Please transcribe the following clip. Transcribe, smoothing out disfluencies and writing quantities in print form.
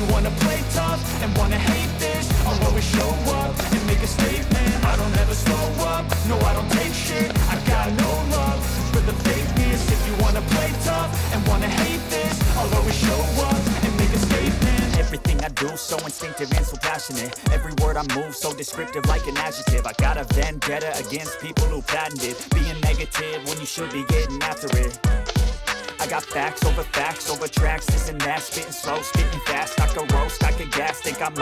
you wanna play tough and wanna hate this, I'll always show up and make a statement. I don't ever slow up, no I don't take shit. I got no love for the fakeness. If you wanna play tough and wanna hate this, I'll always show up and make a statement. Everything I do so instinctive and so passionate. Every word I move so descriptive like an adjective. I got a vendetta against people who patented being negative when you should be getting after it. I got facts over tracks, this and that. Spitting slow, spitting fast, I can roast, I can gas. Think I'm